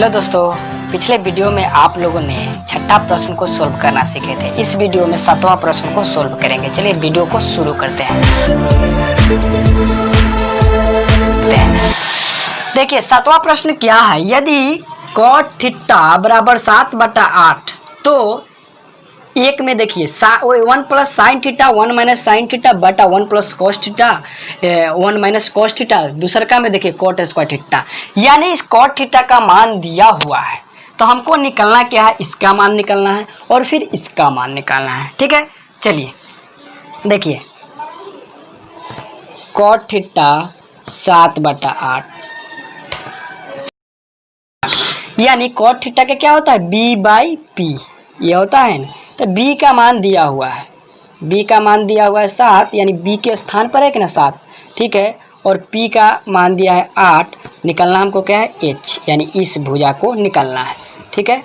Hello दोस्तों, पिछले video में आप लोगों ने छठा प्रश्न को सोल्व करना सीखे थे। इस वीडियो में सातवां प्रश्न को सोल्व करेंगे। चलिए वीडियो को शुरू करते हैं। देखिए सातवां प्रश्न क्या है। यदि कॉट थीटा बराबर 7/8 तो एक में देखिए 1 plus sine theta 1 minus sine theta बटा 1 plus cos theta 1 minus cos theta, दूसरा में देखिए कॉट स्क्वायर थीटा, यानी इस कॉट थीटा का मान दिया हुआ है। तो हमको निकलना क्या है, इसका मान निकलना है और फिर इसका मान निकालना है। ठीक है, चलिए देखिए कॉट थीटा 7/8 यानी कॉट थीटा का क्या होता है, b/p ये होता है ना। तो b का मान दिया हुआ है, b का मान दिया हुआ है 7, यानी b के स्थान पर है कि ना 7, ठीक है। और p का मान दिया है 8, निकलना हमको क्या है h, यानी इस भुजा को निकलना है। ठीक है,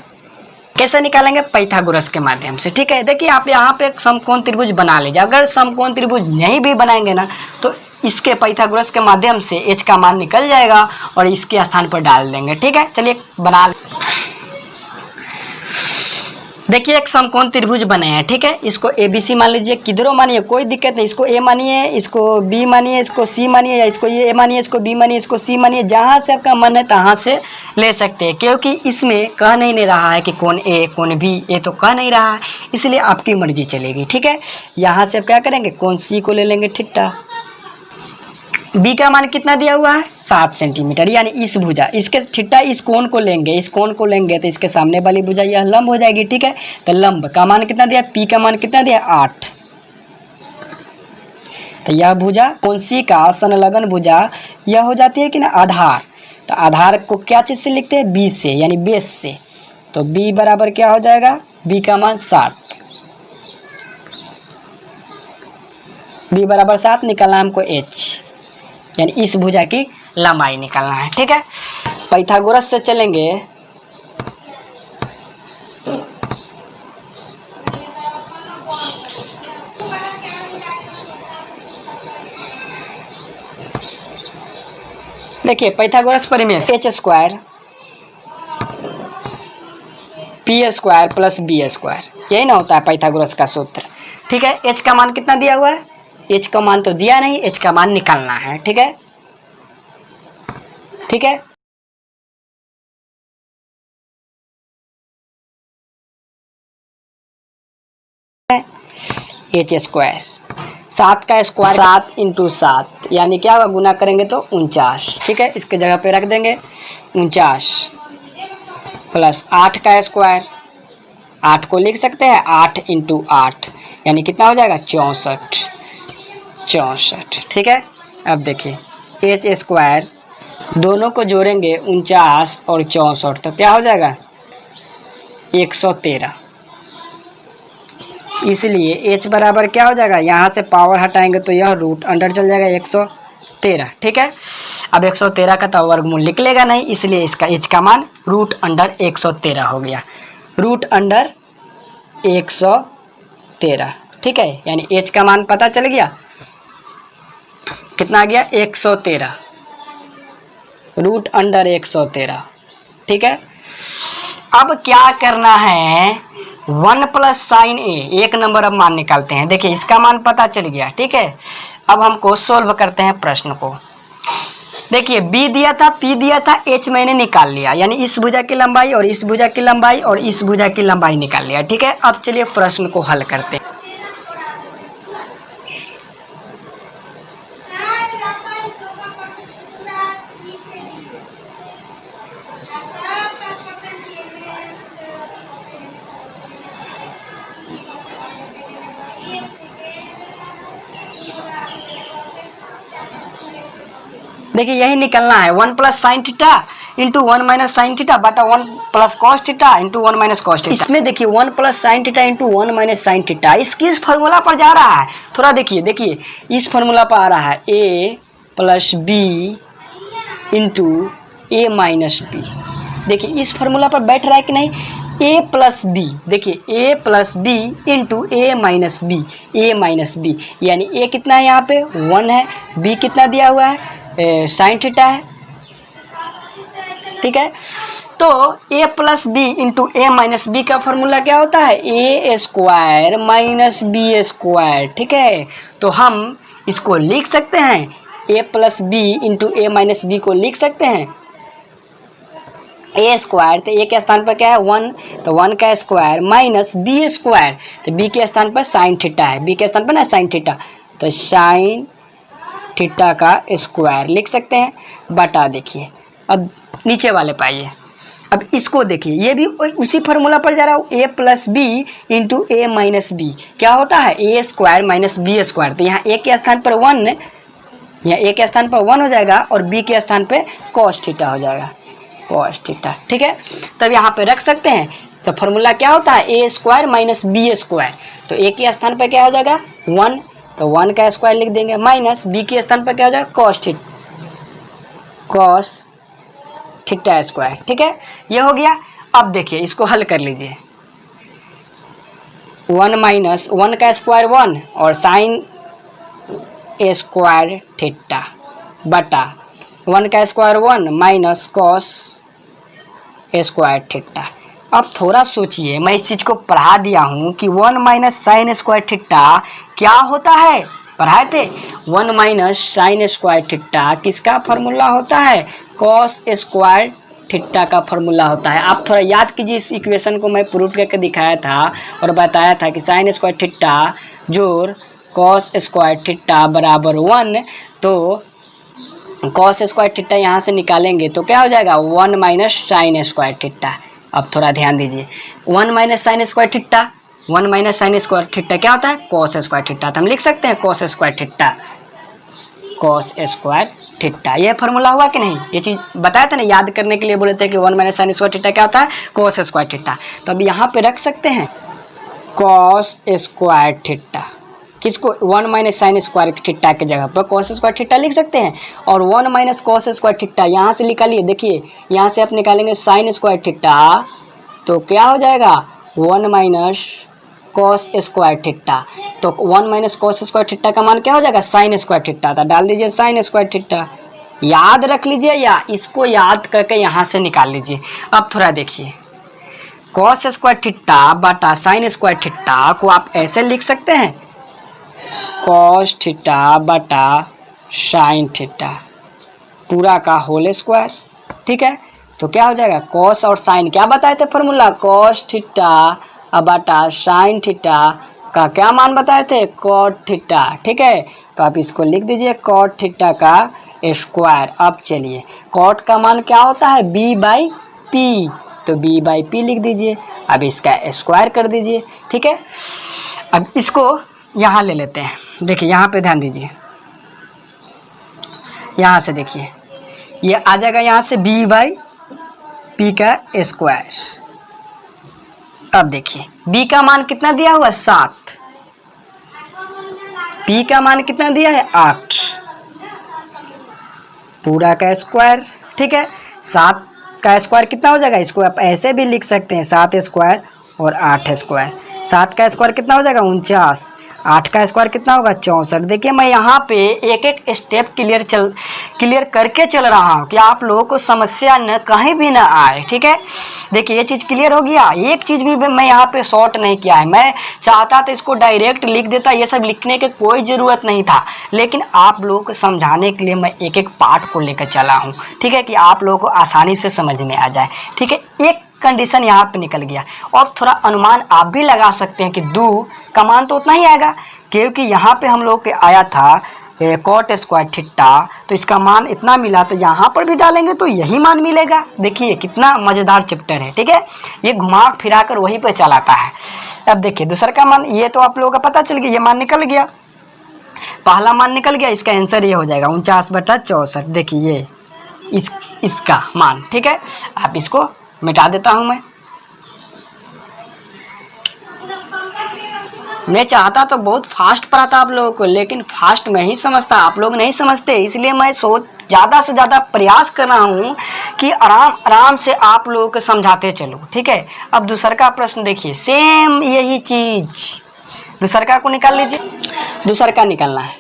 कैसे निकालेंगे, पाइथागोरस के माध्यम से। ठीक है, देखिए आप यहाँ पे एक समकोण त्रिभुज बना लीजिए। अगर समकोण त्रिभुज नहीं भी बनाएंगे ना तो इसके पाइथागोरस के माध्यम से h का मान निकल जाएगा और इसके स्थान पर डाल देंगे। ठीक है, चलिए बना देखिए एक समकोण त्रिभुज बने हैं। ठीक है, इसको ABC मान लीजिए, किधरों मानिए कोई दिक्कत नहीं, इसको A मानिए, इसको B मानिए, इसको C मानिए, या इसको A मानिए, इसको B मानिए, इसको C मानिए, जहाँ से आपका मन है तहाँ से ले सकते हैं, क्योंकि इसमें कह नहीं रहा है कि कौन A कौन B, ये तो कह नहीं रहा है, इसलिए आपकी मर्जी चलेगी। ठीक है, यहाँ से आप क्या करेंगे, कौन C को ले लेंगे थीटा। B का मान कितना दिया हुआ है 7 सेंटीमीटर, यानी इस भुजा, इसके थीटा इस कोण को लेंगे, इस कोण को लेंगे तो इसके सामने वाली भुजा यह लंब हो जाएगी। ठीक है, तो लंब का मान कितना दिया, P का मान कितना दिया 8। तो यह भुजा कौन सी का संलग्न भुजा यह हो जाती है कि ना आधार। तो आधार को क्या चीज से लिखते हैं, B से, यानी बेस से। तो B बराबर क्या हो जाएगा, B का मान 7, B बराबर 7 निकलना हमको H, यानी इस भुजा की लंबाई निकालना है। ठीक है, पाइथागोरस से चलेंगे। देखिए पाइथागोरस परिमेय h square p² plus b², यही ना होता है पाइथागोरस का सूत्र। ठीक है, h का मान कितना दिया हुआ है, h का मान तो दिया नहीं, h का मान निकालना है। ठीक है, ठीक है, h² 7 का स्क्वायर 7 × 7 यानी क्या होगा, गुना करेंगे तो 49। ठीक है, इसके जगह पे रख देंगे 49 प्लस 8 का स्क्वायर, 8 को लिख सकते हैं 8 × 8 यानी कितना हो जाएगा 64। ठीक है, अब देखिए h² दोनों को जोड़ेंगे 49 और 64 तो क्या हो जाएगा 113। इसलिए h बराबर क्या हो जाएगा, यहाँ से पावर हटाएंगे तो यह रूट अंडर चल जाएगा 113। ठीक है, अब 113 का तो वर्गमूल निकलेगा नहीं, इसलिए इसका h का मान रूट अंडर 113 हो गया, रूट अंडर 113। ठीक है, यानी h का मान पता चल गया, कितना आ गया 113, रूट अंडर 113। ठीक है, अब क्या करना है, 1 प्लस साइन ए, एक नंबर अब मान निकालते हैं। देखिए इसका मान पता चल गया। ठीक है, अब हमको सोल्व करते हैं प्रश्न को। देखिए b दिया था, p दिया था, h मैंने निकाल लिया, यानी इस भुजा की लंबाई और इस भुजा की लंबाई और इस भुजा की लंबाई निकाल लिया। ठीक है, अब चलिए प्रश्न को हल करते हैं। देखिए यही निकलना है, 1 plus sine theta into 1 minus sine theta बटा 1 plus cos theta into 1 minus cos theta. इसमें देखिए 1 plus sine theta into 1 minus sine theta, इसकी इस फार्मूला पर जा रहा है। थोड़ा देखिए इस फार्मूला पर आ रहा है a plus b into a minus b। देखिए इस फार्मूला पर बैठ रहा है कि नहीं, a प्लस बी, देखिए a plus b into a minus b, यानी a कितना है यहाँ पे 1 है, b कितना दिया हुआ है साइन थीटा है। ठीक है, तो a plus b into a minus b का फॉर्मूला क्या होता है, a square minus b square. ठीक है, तो हम इसको लिख सकते हैं, a plus b into a minus b को लिख सकते हैं ए स्क्वायर, तो ए के स्थान पर क्या है 1, तो 1 का स्क्वायर माइनस बी स्क्वायर, तो बी के स्थान पर साइन थीटा है, बी के स्थान पर ना साइन थीटा, तो साइन थीटा का स्क्वायर लिख सकते हैं, बटा देखिए अब नीचे वाले पाइए। अब इसको देखिए, ये भी उसी फार्मूला पर जा रहा हूँ, ए plus b into a minus b क्या होता है, a square minus b square, तो यहाँ ए के स्थान पर 1, यहाँ ए के स्थान पर 1 हो जाएगा और बी के स्थान पे कॉस थीटा हो जाएगा, कॉस थीटा। ठीक है, तब यहाँ पे रख सकते हैं, तो फार्मूला क्या होता है, a square minus b square, तो ए के स्थान पर क्या हो जाएगा 1, तो 1 का स्क्वायर लिख देंगे, माइनस बी के स्थान पर क्या हो जाएगा कॉस थीटा स्क्वायर। ठीक है, ये हो गया। अब देखिए इसको हल कर लीजिए, 1 माइनस 1 का स्क्वायर 1 और साइन ए स्क्वायर थीटा बटा 1 का square 1 minus cos A square theta. अब थोड़ा सोचिए, मैं इस चीज़ को पढ़ा दिया हूँ कि 1 माइनस साइन स्क्वायर थीटा क्या होता है, पढ़ाए थे 1 माइनस साइन स्क्वायर थीटा किसका फॉर्मूला होता है, कॉस स्क्वायर थीटा का फॉर्मूला होता है। आप थोड़ा याद कीजिए, इस इक्वेशन को मैं प्रूफ करके दिखाया था और बताया था कि साइन स्क्वायर थीटा जोड़ कॉस स्क्वायर थीटा बराबर 1, तो कॉस स्क्वायर थीटा यहाँ से निकालेंगे तो क्या हो जाएगा 1 माइनस साइन स्क्वायर थीटा। अब थोड़ा ध्यान दीजिए, 1 minus sine square theta, 1 minus sine square theta क्या होता है, कॉस स्क्वायर थीटा, तो हम लिख सकते हैं cos square theta, cos square theta. ये फॉर्मूला हुआ कि नहीं, ये चीज़ बताया था ना, याद करने के लिए बोले थे कि 1 माइनस साइन स्क्वायर थीटा क्या होता है, कॉस स्क्वायर थीटा। तो अब यहाँ पे रख सकते हैं कॉस स्क्वायर थीटा, किसको 1 माइनस साइन स्क्वायर थीटा के जगह पर कॉस स्क्वायर थीटा लिख सकते हैं, और 1 माइनस कॉस स्क्वायर थीटा यहाँ से निकालिए, देखिए यहाँ से आप निकालेंगे साइन स्क्वायर थीटा, तो क्या हो जाएगा 1 माइनस कॉस स्क्वायर थीटा, तो 1 माइनस कॉस स्क्वायर थीटा का मान क्या हो जाएगा साइन स्क्वायर थीटा, तो डाल दीजिए साइन स्क्वायर थीटा, याद रख लीजिए या इसको याद करके यहाँ से निकाल लीजिए। अब थोड़ा देखिए, कॉस स्क्वायर थीटा बटा साइन स्क्वायर थीटा को आप ऐसे लिख सकते हैं, कॉस थीटा बटा साइन थीटा पूरा का होल स्क्वायर। ठीक है, तो क्या हो जाएगा कॉस और साइन क्या बताए थे फॉर्मूला, कॉस थीटा बटा साइन थीटा का क्या मान बताए थे, कॉट थीटा। ठीक है, तो आप इसको लिख दीजिए कॉट थीटा का स्क्वायर। अब चलिए कॉट का मान क्या होता है b बाई पी, तो b बाई पी लिख दीजिए, अब इसका स्क्वायर कर दीजिए। ठीक है, अब इसको यहाँ ले लेते हैं, देखिए यहाँ पे ध्यान दीजिए, यहाँ से देखिए ये आ जाएगा यहाँ से b बाई पी का स्क्वायर। अब देखिए b का मान कितना दिया हुआ है 7, p का मान कितना दिया है 8, पूरा का स्क्वायर। ठीक है, 7 का स्क्वायर कितना हो जाएगा, इसको आप ऐसे भी लिख सकते हैं 7 स्क्वायर और 8 स्क्वायर, 7 का स्क्वायर कितना हो जाएगा 49, 8 का स्क्वायर कितना होगा 64। देखिए मैं यहाँ पे एक एक स्टेप क्लियर करके चल रहा हूँ कि आप लोगों को समस्या न कहीं भी ना आए। ठीक है, देखिए ये चीज़ क्लियर हो गया, एक चीज़ भी मैं यहाँ पे शॉर्ट नहीं किया है, मैं चाहता था इसको डायरेक्ट लिख देता, ये सब लिखने की कोई ज़रूरत नहीं था, लेकिन आप लोगों को समझाने के लिए मैं एक एक पार्ट को लेकर चला हूँ। ठीक है, कि आप लोगों को आसानी से समझ में आ जाए। ठीक है, एक कंडीशन यहाँ पे निकल गया, और थोड़ा अनुमान आप भी लगा सकते हैं कि 2 का मान तो उतना ही आएगा, क्योंकि यहाँ पे हम लोग के आया था कॉट स्क्वायर थीटा, तो इसका मान इतना मिला, तो यहाँ पर भी डालेंगे तो यही मान मिलेगा। देखिए कितना मज़ेदार चैप्टर है। ठीक है, ये घुमा फिरा कर वहीं पे चलाता है। अब देखिए दूसरा का मान, ये तो आप लोगों का पता चल गया, ये मान निकल गया, पहला मान निकल गया, इसका आंसर ये हो जाएगा 49/64। देखिए ये इसका मान। ठीक है, आप इसको मिटा देता हूं। मैं चाहता तो बहुत फास्ट पढ़ाता आप लोगों को, लेकिन फास्ट मैं ही समझता, आप लोग नहीं समझते, इसलिए मैं ज़्यादा से ज़्यादा प्रयास कर रहा हूँ कि आराम से आप लोगों को समझाते चलो। ठीक है, अब दूसरा का प्रश्न देखिए, सेम यही चीज़, दूसरा का को निकाल लीजिए, दूसरा का निकालना है।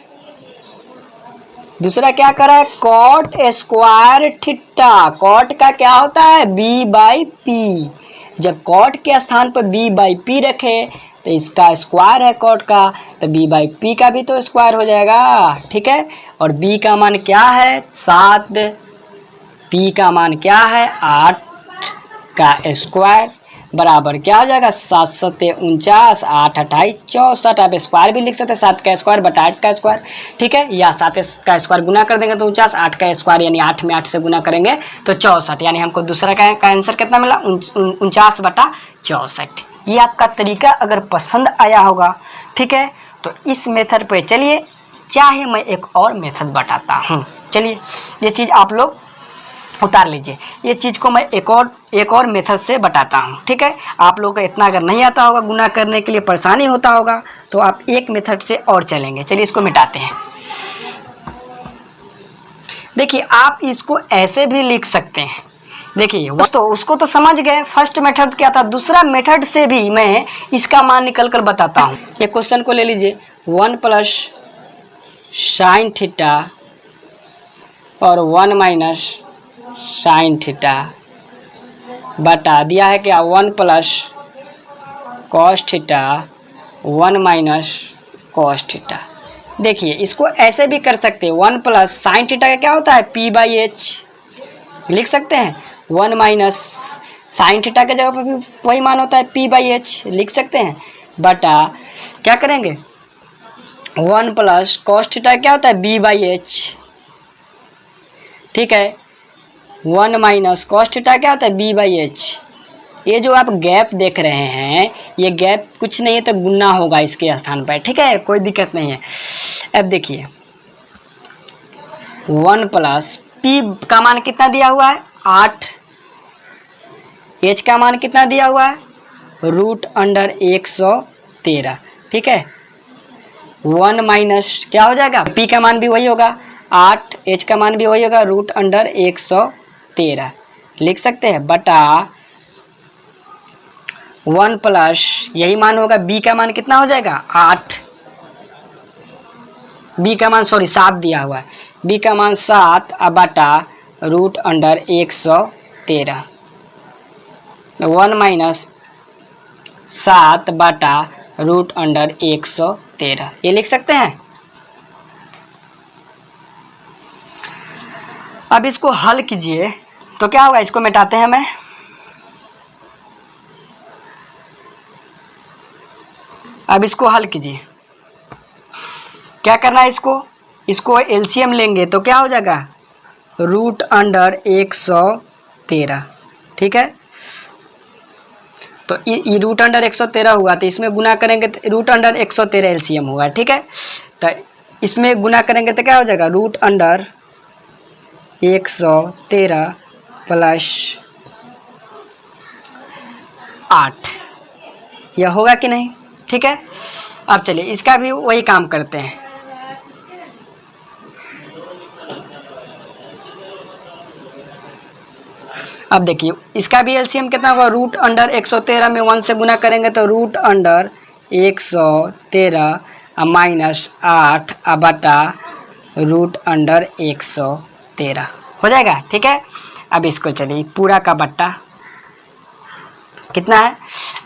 दूसरा क्या करा है, कॉट स्क्वायर थीटा। कॉट का क्या होता है, बी बाई पी। जब कॉट के स्थान पर बी बाई पी रखे तो इसका स्क्वायर है कॉट का, तो बी बाई पी का भी तो स्क्वायर हो जाएगा, ठीक है। और बी का मान क्या है, 7, पी का मान क्या है, 8 का स्क्वायर बराबर क्या हो जाएगा, 7 सत्ते 49, 8 28 64। आप स्क्वायर भी लिख सकते हैं, 7 का स्क्वायर बटा 8 का स्क्वायर, ठीक है। या 7 का स्क्वायर गुना कर देंगे तो 49, 8 का स्क्वायर यानी 8 में 8 से गुना करेंगे तो 64, यानी हमको दूसरा का आंसर कितना मिला, 49 बटा 64। ये आपका तरीका अगर पसंद आया होगा, ठीक है, तो इस मेथड पे चलिए, चाहे मैं एक और मेथड बताता हूँ। चलिए ये चीज़ आप लोग उतार लीजिए, ये चीज़ को मैं एक और मेथड से बताता हूँ, ठीक है। आप लोगों को इतना अगर नहीं आता होगा, गुना करने के लिए परेशानी होता होगा, तो आप एक मेथड से और चलेंगे। चलिए इसको मिटाते हैं। देखिए आप इसको ऐसे भी लिख सकते हैं। देखिए तो उसको तो समझ गए, फर्स्ट मेथड क्या था। दूसरा मेथड से भी मैं इसका मान निकल कर बताता हूँ। ये क्वेश्चन को ले लीजिए, 1 प्लस साइन थीटा और 1 माइनस साइन थीटा बटा दिया है क्या, 1 plus cos theta 1 minus cos theta. देखिए इसको ऐसे भी कर सकते हैं, 1 प्लस साइन थीटा का क्या होता है, पी बाई एच लिख सकते हैं। 1 माइनस साइन थीटा के जगह पर भी वही मान होता है, पी बाई एच लिख सकते हैं, बटा क्या करेंगे, 1 प्लस कॉस थीटा क्या होता है, बी बाई एच, ठीक है। 1 माइनस कॉस थीटा क्या होता है, बी बाई एच। ये जो आप गैप देख रहे हैं, ये गैप कुछ नहीं है तो गुना होगा इसके स्थान पर, ठीक है, कोई दिक्कत नहीं है। अब देखिए 1 प्लस पी का मान कितना दिया हुआ है, 8, एच का मान कितना दिया हुआ है, √113, ठीक है। 1 माइनस क्या हो जाएगा, पी का मान भी वही होगा 8, एच का मान भी वही होगा √113 लिख सकते हैं, बटा 1 प्लस यही मान होगा, बी का मान कितना हो जाएगा 8, बी का मान 7 दिया हुआ है, बी का मान 7 बटा √113, 1 माइनस 7 बटा √113 ये लिख सकते हैं। अब इसको हल कीजिए तो क्या होगा, इसको मिटाते हैं हमें। अब इसको हल कीजिए, क्या करना है, इसको एलसीएम लेंगे तो क्या हो जाएगा, √113, ठीक है। तो ये √113 हुआ तो इसमें गुना करेंगे तो √113 एलसीएम होगा, ठीक है। तो इसमें गुना करेंगे तो क्या हो जाएगा, √113 प्लस 8, यह होगा कि नहीं, ठीक है। अब चलिए इसका भी वही काम करते हैं। अब देखिए इसका भी एलसीएम कितना होगा, √113 में 1 से गुना करेंगे तो √113 माइनस 8 बटा √113 हो जाएगा, ठीक है। अब इसको चलिए पूरा का बट्टा कितना है,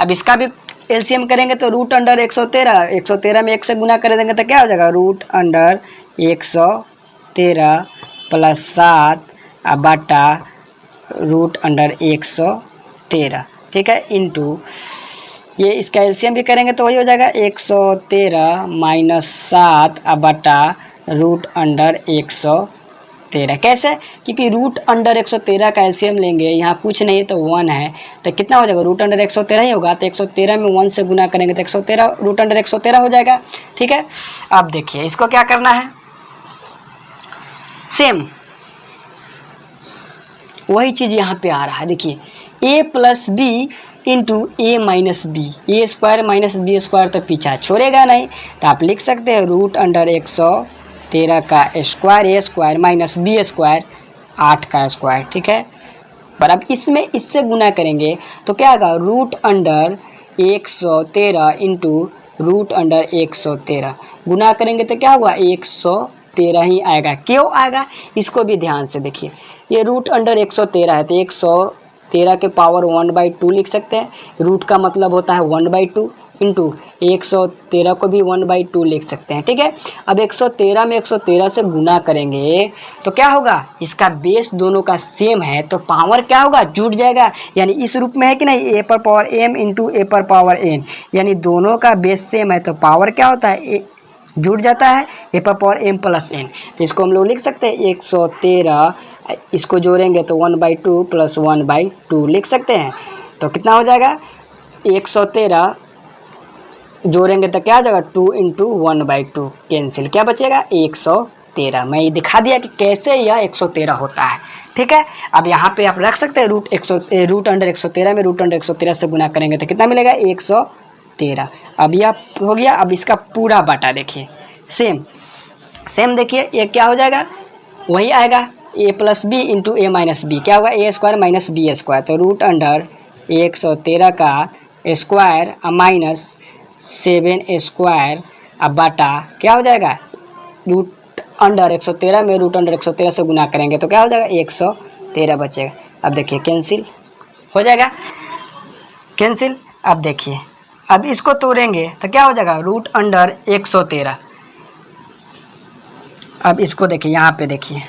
अब इसका भी एलसीएम करेंगे तो √113 में 1 से गुना कर देंगे तो क्या हो जाएगा, √113 प्लस 7 बटा √113, ठीक है, इंटू ये इसका एलसीएम भी करेंगे तो वही हो जाएगा 113 माइनस 7 बटा √113। कैसे, क्योंकि √113 का एलसीएम लेंगे, यहाँ कुछ नहीं तो 1 है, तो कितना हो जाएगा, √113 ही होगा, तो 113 में 1 से गुना करेंगे तो 113 √113 हो जाएगा, ठीक है। अब देखिए इसको क्या करना है, सेम वही चीज़ यहाँ पे आ रहा है। देखिए a plus b into a minus b, a square minus b square तो पीछा छोड़ेगा नहीं, तो आप लिख सकते हैं √113 का स्क्वायर, ए स्क्वायर माइनस बी स्क्वायर 8 का स्क्वायर, ठीक है। पर अब इसमें इससे गुना करेंगे तो क्या होगा, √113 इंटू √113 गुना करेंगे तो क्या हुआ, 113 ही आएगा। क्यों आएगा इसको भी ध्यान से देखिए, ये रूट अंडर 113 है तो 113 के पावर 1/2 लिख सकते हैं। रूट का मतलब होता है 1/2 इंटू 113 को भी 1/2 लिख सकते हैं। ठीक है, अब 113 में 113 से गुना करेंगे तो क्या होगा, इसका बेस दोनों का सेम है तो पावर क्या होगा, जुड़ जाएगा। यानी इस रूप में है कि नहीं, a पर पावर m इंटू a पर पावर n, यानी दोनों का बेस सेम है तो पावर क्या होता है, जुड़ जाता है a पर पावर m प्लस n। तो इसको हम लोग लिख सकते हैं 113, इसको जोड़ेंगे तो 1/2 प्लस 1/2 लिख सकते हैं। तो कितना हो जाएगा, 113 जोड़ेंगे तो क्या हो जाएगा, 2 इंटू 1/2 कैंसिल, क्या बचेगा 113। मैं ये दिखा दिया कि कैसे यह 113 होता है। ठीक है, अब यहाँ पे आप रख सकते हैं रूट अंडर 113 में रूट अंडर 113 से गुना करेंगे तो कितना मिलेगा 113। अब यह हो गया। अब इसका पूरा बाटा देखिए, सेम देखिए, ये क्या हो जाएगा, वही आएगा a plus b into a minus b, क्या होगा a square minus b square. तो रूट अंडर 113 का स्क्वायर माइनस 7 स्क्वायर अब बाटा क्या हो जाएगा, रूट अंडर 113 में रूट अंडर 113 से गुना करेंगे तो क्या हो जाएगा 113 बचेगा। अब देखिए कैंसिल हो जाएगा, कैंसिल। अब देखिए, अब इसको तोड़ेंगे तो क्या हो जाएगा, रूट अंडर 113। अब इसको देखिए, यहाँ पे देखिए,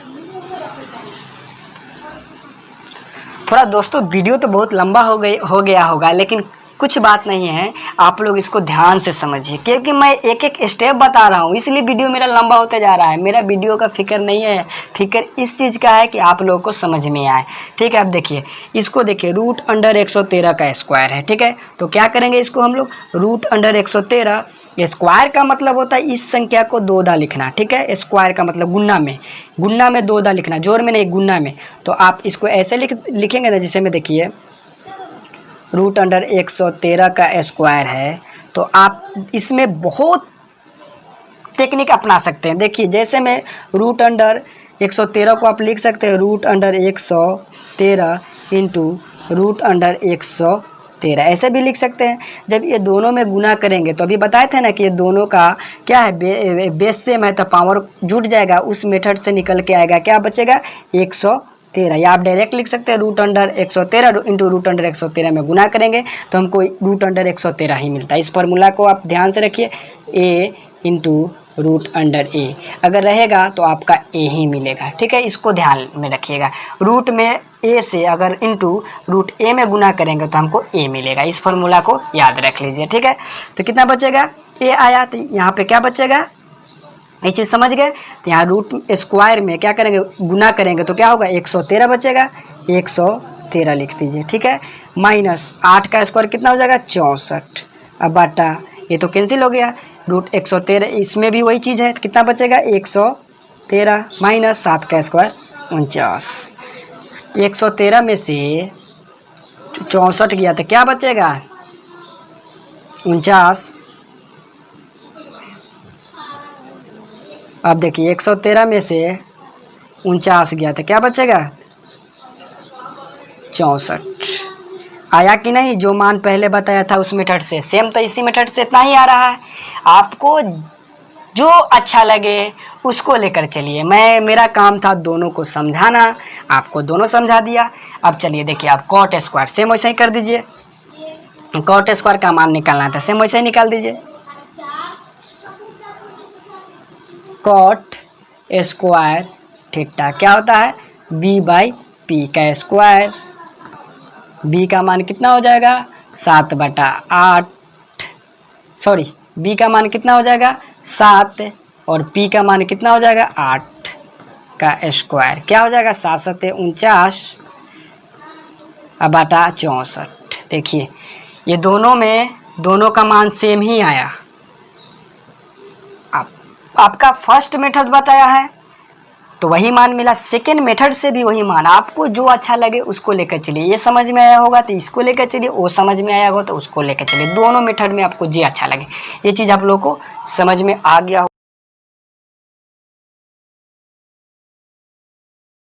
थोड़ा दोस्तों वीडियो तो बहुत लंबा हो गया होगा, लेकिन कुछ बात नहीं है, आप लोग इसको ध्यान से समझिए क्योंकि मैं एक एक स्टेप बता रहा हूँ, इसलिए वीडियो मेरा लंबा होते जा रहा है। मेरा वीडियो का फिक्र नहीं है, फिक्र इस चीज़ का है कि आप लोगों को समझ में आए। ठीक है, अब देखिए, इसको देखिए, रूट अंडर 113 का स्क्वायर है। ठीक है, तो क्या करेंगे इसको हम लोग, रूट अंडर 113 स्क्वायर का मतलब होता है इस संख्या को 2 दा लिखना। ठीक है, स्क्वायर का मतलब गुन्ना में 2 दा लिखना, जोड़ में नहीं, गुन्ना में। तो आप इसको ऐसे लिखेंगे ना, जिसे में देखिए रूट अंडर 113 का स्क्वायर है, तो आप इसमें बहुत टेक्निक अपना सकते हैं। देखिए, जैसे में रूट अंडर 113 को आप लिख सकते हैं root under 113 into root under 113, ऐसे भी लिख सकते हैं। जब ये दोनों में गुना करेंगे तो अभी बताए थे ना कि ये दोनों का क्या है, बेस सेम है तो पावर जुड़ जाएगा, उस मेथड से निकल के आएगा, क्या बचेगा 113। या आप डायरेक्ट लिख सकते हैं root under 113 into root under 113 में गुना करेंगे तो हमको रूट अंडर 113 ही मिलता है। इस फार्मूला को आप ध्यान से रखिए, a इंटू रूट अंडर ए अगर रहेगा तो आपका a ही मिलेगा। ठीक है, इसको ध्यान में रखिएगा। रूट में a से अगर इंटू रूट a में गुना करेंगे तो हमको a मिलेगा। इस फार्मूला को याद रख लीजिए। ठीक है, तो कितना बचेगा, a आया तो यहाँ पे क्या बचेगा, ये चीज़ समझ गए। तो यहाँ रूट स्क्वायर में क्या करेंगे, गुना करेंगे तो क्या होगा 113 बचेगा, 113 लिख दीजिए। ठीक है, माइनस 8 का स्क्वायर कितना हो जाएगा 64। अब बाटा ये तो कैंसिल हो गया, रूट 113 इसमें भी वही चीज़ है, तो कितना बचेगा 113 माइनस 7 का स्क्वायर 49। 113 में से 64 गया तो क्या बचेगा 49। अब देखिए 113 में से 49 गया तो क्या बचेगा 64। आया कि नहीं, जो मान पहले बताया था उस मेथड से सेम, तो इसी मेथड से इतना ही आ रहा है। आपको जो अच्छा लगे उसको लेकर चलिए। मेरा काम था दोनों को समझाना, आपको दोनों समझा दिया। अब चलिए देखिए, आप कॉट स्क्वायर सेम वैसे ही कर दीजिए। कॉट स्क्वायर का मान निकालना था, सेम वैसे ही निकाल दीजिए। कॉट स्क्वायर थीटा क्या होता है, b/p का स्क्वायर। b का मान कितना हो जाएगा 7/8, सॉरी b का मान कितना हो जाएगा 7 और p का मान कितना हो जाएगा 8 का स्क्वायर। क्या हो जाएगा 7 7 49 बटा 64। देखिए ये दोनों का मान सेम ही आया। आपका फर्स्ट मेथड बताया है तो वही मान मिला, सेकेंड मेथड से भी वही मान। आपको जो अच्छा लगे उसको लेकर चलिए। ये समझ में आया होगा तो इसको लेकर चलिए, वो समझ में आया होगा तो उसको लेकर चलिए। दोनों मेथड में आपको जो अच्छा लगे, ये चीज़ आप लोगों को समझ में आ गया हो।